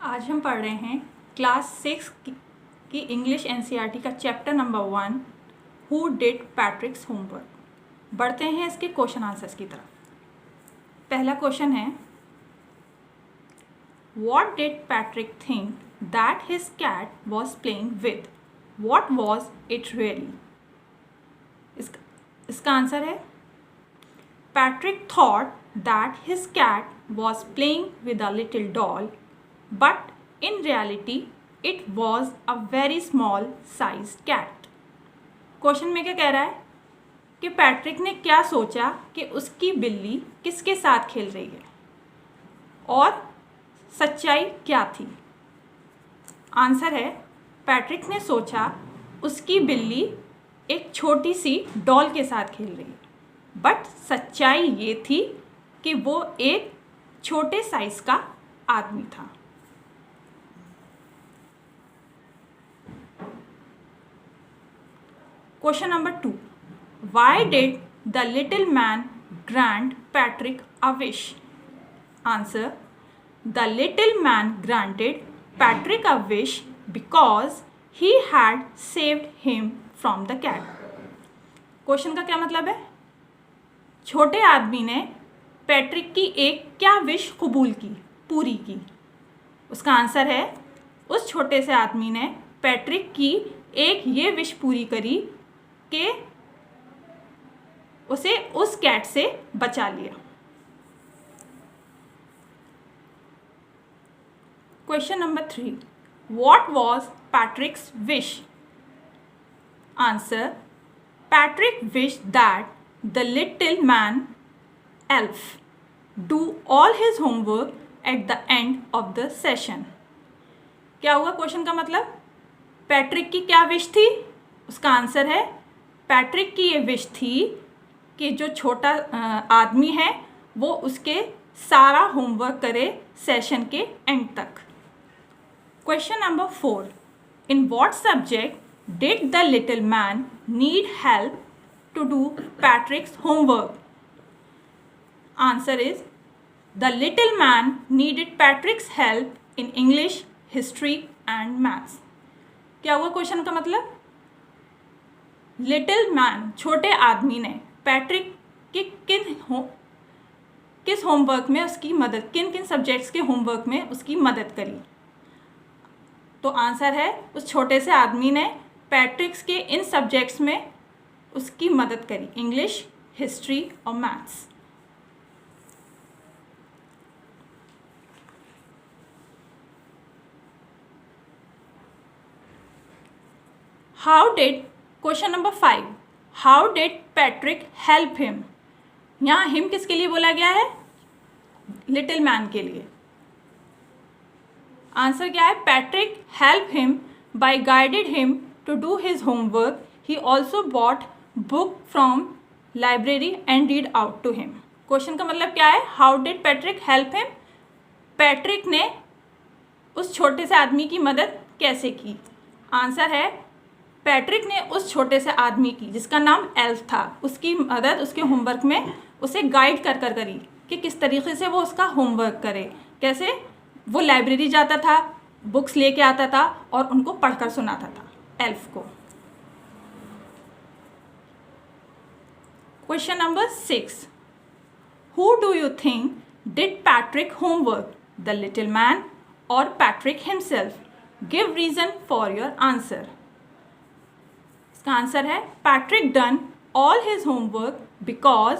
आज हम पढ़ रहे हैं क्लास 6 की इंग्लिश एनसीईआरटी का chapter number 1 who did पैट्रिक्स homework. बढ़ते हैं इसके क्वेश्चन आंसर्स की तरफ। पहला क्वेश्चन है, what did Patrick think that his cat was playing with, what was it really. इसका आंसर है, Patrick thought that his cat was playing with a little doll but in reality it was a very small sized cat। Question में क्या कह रहा है कि Patrick ने क्या सोचा कि उसकी बिल्ली किसके साथ खेल रही है और सच्चाई क्या थी। आंसर है, पैट्रिक ने सोचा उसकी बिल्ली एक छोटी सी डॉल के साथ खेल रही है, बट सच्चाई ये थी कि वो एक छोटे साइज का आदमी था। Question number 2. Why did the little man grant Patrick a wish? Answer. The little man granted Patrick a wish because he had saved him from the cat. Question का क्या मतलब है? छोटे आदमी ने पैट्रिक की एक क्या विश कबूल की, पूरी की। उसका आंसर है, उस छोटे से आदमी ने पैट्रिक की एक ये विश पूरी करी कि उसे उस कैट से बचा लिया। Question number 3. What was पैट्रिक्स wish? Answer, Patrick wish that the little man elf do all his homework at the end of the session. क्या हुआ क्वेश्चन का मतलब? पैट्रिक की क्या विश थी? उसका आंसर है, पैट्रिक की ये विश थी कि जो छोटा आदमी है वो उसके सारा होमवर्क करे सेशन के एंड तक। Question number 4. In what subject did the little man need help to do Patrick's homework? Answer is, the little man needed Patrick's help in English, history and maths. क्या हुआ question का मतलब? Little man, छोटे आदमी ने Patrick के किस homework में उसकी मदद, किन किन सब्जेक्ट्स के होमवर्क में उसकी मदद करी। तो आंसर है, उस छोटे से आदमी ने पैट्रिक्स के इन सब्जेक्ट्स में उसकी मदद करी, इंग्लिश, हिस्ट्री और maths. How did question number 5. How did Patrick help him? यहाँ हिम किसके लिए बोला गया है? लिटिल मैन के लिए। आंसर क्या है? Patrick help him by guided him to do his homework. He also bought book from library and read out to him. Question का मतलब क्या है? How did Patrick help him? Patrick ने उस छोटे से आदमी की मदद कैसे की? आंसर है, पैट्रिक ने उस छोटे से आदमी की, जिसका नाम एल्फ था, उसकी मदद उसके होमवर्क में उसे गाइड कर करी कि किस तरीके से वो उसका होमवर्क करे। कैसे? वो लाइब्रेरी जाता था, बुक्स लेके आता था और उनको पढ़कर सुनाता था एल्फ को। Question number 6. Who do you think did Patrick homework, the little man or Patrick himself? Give reason for your answer. इसका आंसर है, Patrick done all his homework because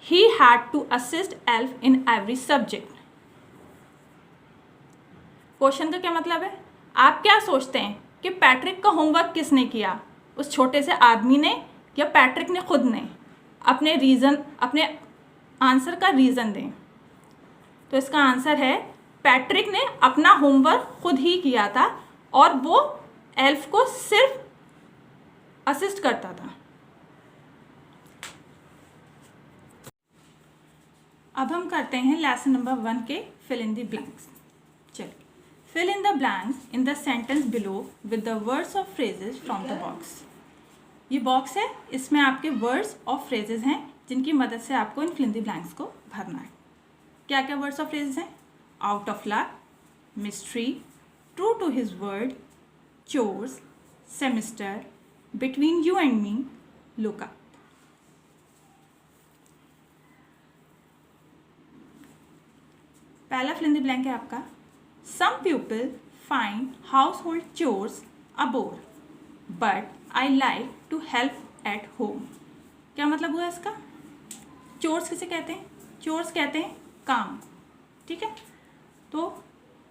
he had to assist elf in every subject. Question का क्या मतलब है? आप क्या सोचते हैं कि पैट्रिक का होमवर्क किसने किया? उस छोटे से आदमी ने या पैट्रिक ने खुद ने? अपने आंसर का रीज़न दें। तो इसका आंसर है, पैट्रिक ने अपना होमवर्क खुद ही किया था और वो एल्फ को सिर्फ असिस्ट करता था। अब हम करते हैं लेसन नंबर 1 के फिल इन द ब्लैंक्स। चलिए, fill in the blanks in the sentence below with the words और फ्रेजेस फ्रॉम द बॉक्स। ये बॉक्स है, इसमें आपके वर्ड्स और फ्रेजेस हैं जिनकी मदद से आपको इन फिल इन द ब्लैंक्स को भरना है। क्या क्या वर्ड्स और फ्रेजेस हैं? Out of luck, mystery, true to his word, chores, semester, between you and me, look up. पहला fill in the blank है आपका some people find household chores a bore, but I like to help at home. क्या मतलब हुआ इसका? Chores किसे कहते हैं? चोर्स कहते हैं काम, ठीक है। तो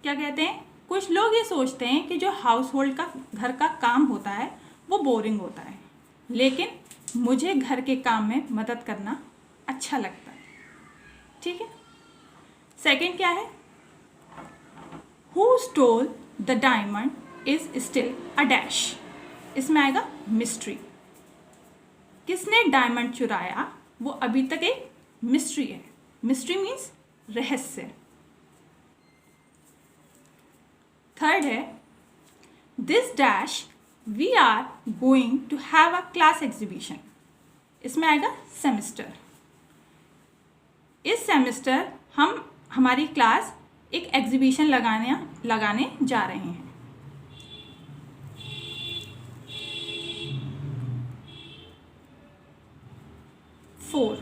क्या कहते हैं, कुछ लोग ये सोचते हैं कि जो हाउस होल्ड का घर का काम होता है वो बोरिंग होता है, लेकिन मुझे घर के काम में मदद करना अच्छा लगता है, ठीक है। सेकंड क्या है, who stole the diamond is still a dash. इसमें आएगा मिस्ट्री, किसने डायमंड चुराया वो अभी तक एक मिस्ट्री है। मिस्ट्री मीन्स रहस्य। थर्ड है this dash we are going to have a class exhibition. इसमें आएगा सेमेस्टर, इस सेमेस्टर हम हमारी क्लास एक एग्जीबिशन लगाने जा रहे हैं। Four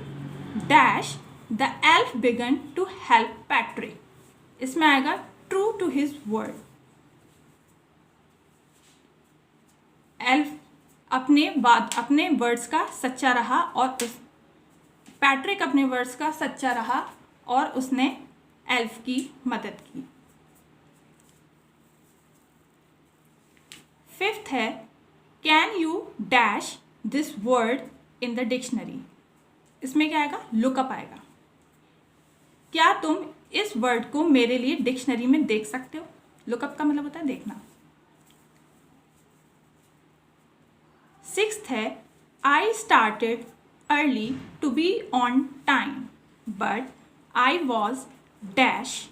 dash the elf began to help Patrick. इसमें आएगा true to his word. Elf अपने वर्ड्स का सच्चा रहा और पैट्रिक अपने वर्ड्स का सच्चा रहा और उसने एल्फ की मदद की। फिफ्थ है can you dash this word in the dictionary. इसमें क्या आएगा, लुकअप आएगा। क्या तुम इस वर्ड को मेरे लिए डिक्शनरी में देख सकते हो। लुकअप का मतलब होता है देखना। सिक्स्थ है I started early to be on time but I was dash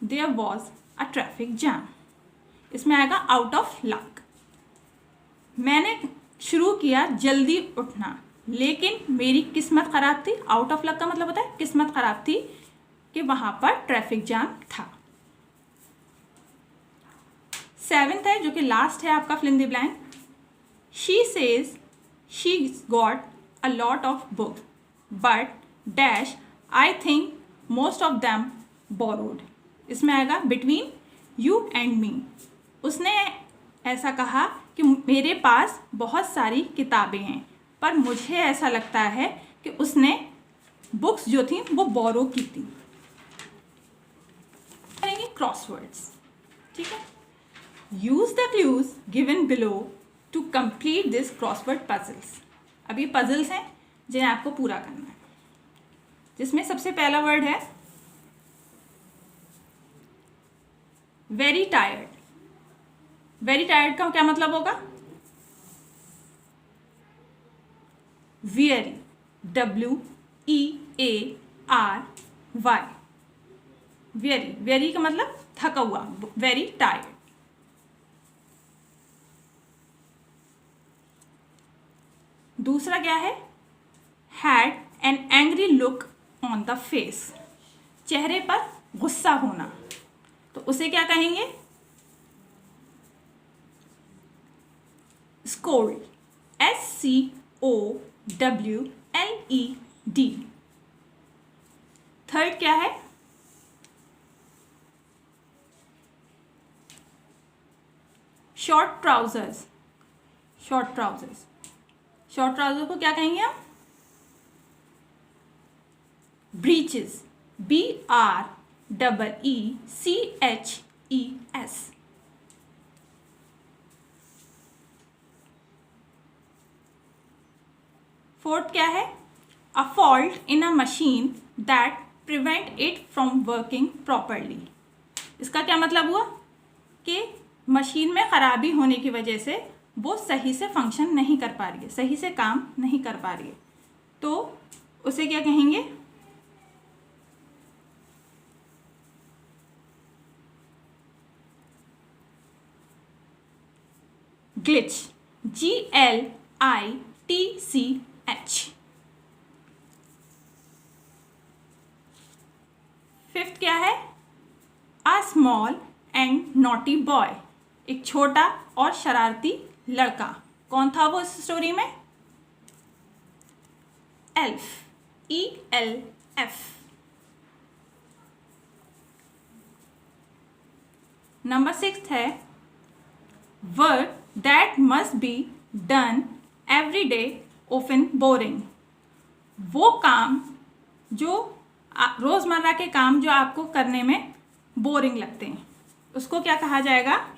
there was a traffic jam. इसमें आएगा आउट ऑफ लक। मैंने शुरू किया जल्दी उठना लेकिन मेरी किस्मत ख़राब थी। आउट ऑफ लक का मतलब होता है किस्मत ख़राब थी कि वहाँ पर ट्रैफिक जाम था। सेवेंथ है जो कि लास्ट है आपका fill in the blank. She says she got a lot of books but dash I think most of them borrowed. इसमें आएगा बिटवीन यू एंड मी। उसने ऐसा कहा कि मेरे पास बहुत सारी किताबें हैं पर मुझे ऐसा लगता है कि उसने बुक्स जो थी वो बोरो की थी। करेंगे क्रॉसवर्ड्स, ठीक है। Use the clues given below to complete this crossword puzzles. अब ये पजल्स हैं जिन्हें आपको पूरा करना है, जिसमें सबसे पहला वर्ड है वेरी टायर्ड। वेरी टायर्ड का क्या मतलब होगा, वेरी, WEARY। वेरी, वेरी का मतलब थका हुआ, वेरी टायर्ड। दूसरा क्या है, had an angry look on the face. चेहरे पर गुस्सा होना, तो उसे क्या कहेंगे, स्कोल्ड, SCOWLED। थर्ड क्या है, short trousers. Short trousers, short trouser को क्या कहेंगे हम, ब्रीचेस, BREECHES। फोर्थ क्या है, a fault in a machine that prevent it from working properly. इसका क्या मतलब हुआ कि मशीन में खराबी होने की वजह से वो सही से फंक्शन नहीं कर पा रही है, सही से काम नहीं कर पा रही है, तो उसे क्या कहेंगे, ग्लिच, GLITCH। फिफ्थ क्या है, a small and naughty boy, एक छोटा और शरारती लड़का। कौन था वो इस स्टोरी में? Elf, ELF। नंबर 6 है work that must be done every day often boring, वो काम जो रोजमर्रा के काम जो आपको करने में बोरिंग लगते हैं, उसको क्या कहा जाएगा?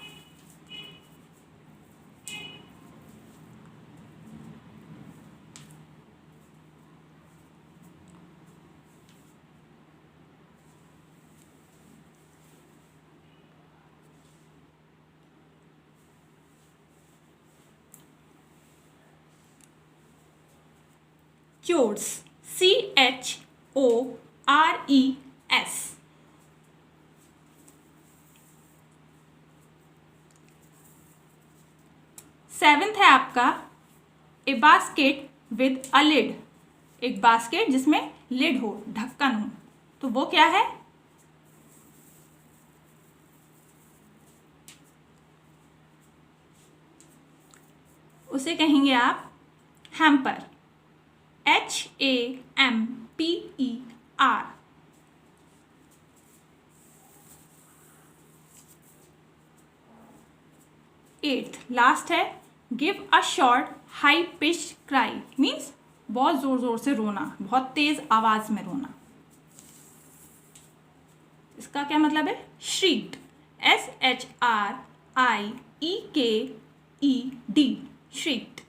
Chores, CHORES। 7th है आपका a basket with a lid, एक बास्केट जिसमें लिड हो, ढक्कन हो, तो वो क्या है? उसे कहेंगे आप हैम्पर, HAMPER। 8th लास्ट है give a short high pitch cry, means बहुत जोर जोर से रोना, बहुत तेज आवाज में रोना। इसका क्या मतलब है? श्रीक्ड, SHRIEKED, श्रीक्ड।